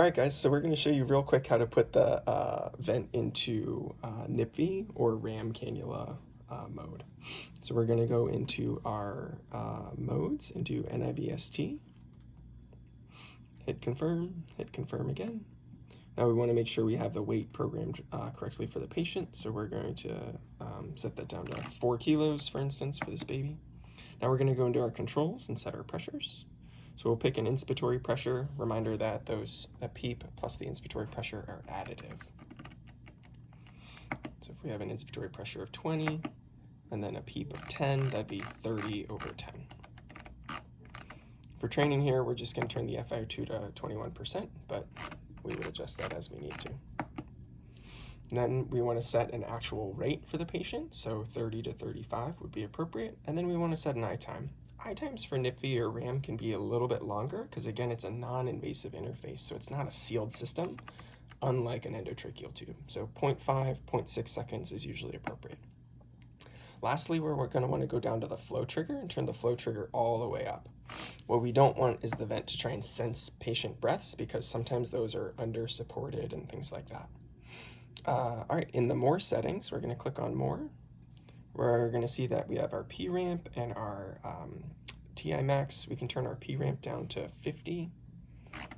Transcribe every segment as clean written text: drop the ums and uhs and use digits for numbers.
Alright guys, so we're going to show you real quick how to put the vent into NIPPV or RAM cannula mode. So we're going to go into our modes and do NIV-ST. Hit confirm again. Now we want to make sure we have the weight programmed correctly for the patient, so we're going to set that down to 4 kilos, for instance, for this baby. Now we're going to go into our controls and set our pressures. So we'll pick an inspiratory pressure, reminder that that PEEP plus the inspiratory pressure are additive. So if we have an inspiratory pressure of 20 and then a PEEP of 10, that'd be 30/10. For training here, we're just going to turn the FiO2 to 21%, but we would adjust that as we need to. And then we want to set an actual rate for the patient, so 30 to 35 would be appropriate, and then we want to set an I time. I times for NIPPV or RAM can be a little bit longer because, again, it's a non-invasive interface, so it's not a sealed system, unlike an endotracheal tube. So 0.5, 0.6 seconds is usually appropriate. Lastly, we're going to want to go down to the flow trigger and turn the flow trigger all the way up. What we don't want is the vent to try and sense patient breaths because sometimes those are under-supported and things like that. All right, in the more settings, we're going to click on more. We're going to see that we have our P ramp and our TI max. We can turn our P ramp down to 50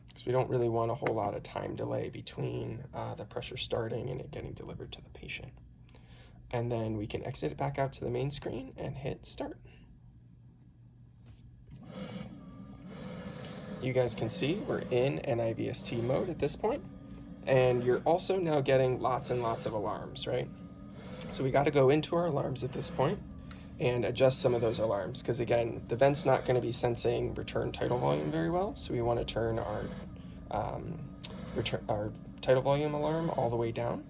because we don't really want a whole lot of time delay between the pressure starting and it getting delivered to the patient. And then we can exit it back out to the main screen and hit start. You guys can see we're in NIV-ST mode at this point, and you're also now getting lots and lots of alarms, right? So we got to go into our alarms at this point and adjust some of those alarms because, again, the vent's not going to be sensing return tidal volume very well, so we want to turn our tidal volume alarm all the way down.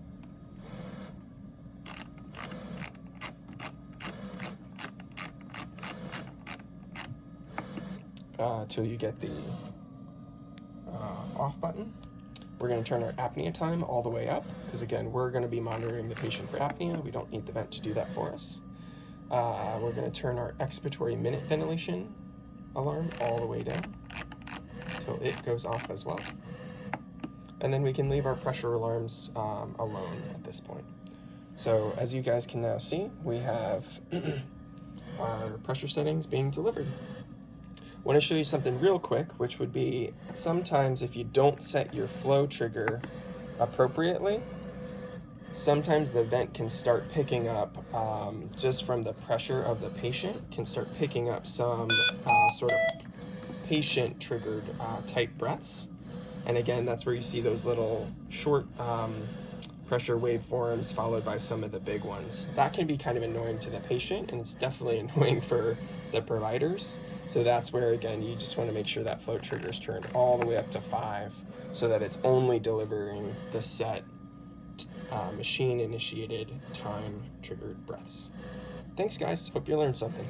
Till you get the off button. We're going to turn our apnea time all the way up because, again, we're going to be monitoring the patient for apnea. We don't need the vent to do that for us. We're going to turn our expiratory minute ventilation alarm all the way down until it goes off as well. And then we can leave our pressure alarms alone at this point. So as you guys can now see, we have our pressure settings being delivered. I want to show you something real quick, which would be sometimes if you don't set your flow trigger appropriately, sometimes the vent can start picking up, just from the pressure of the patient, can start picking up some sort of patient-triggered type breaths. And again, that's where you see those little short pressure waveforms followed by some of the big ones. That can be kind of annoying to the patient, and it's definitely annoying for the providers. So that's where, again, you just want to make sure that flow trigger is turned all the way up to 5 so that it's only delivering the set machine-initiated time-triggered breaths. Thanks, guys. Hope you learned something.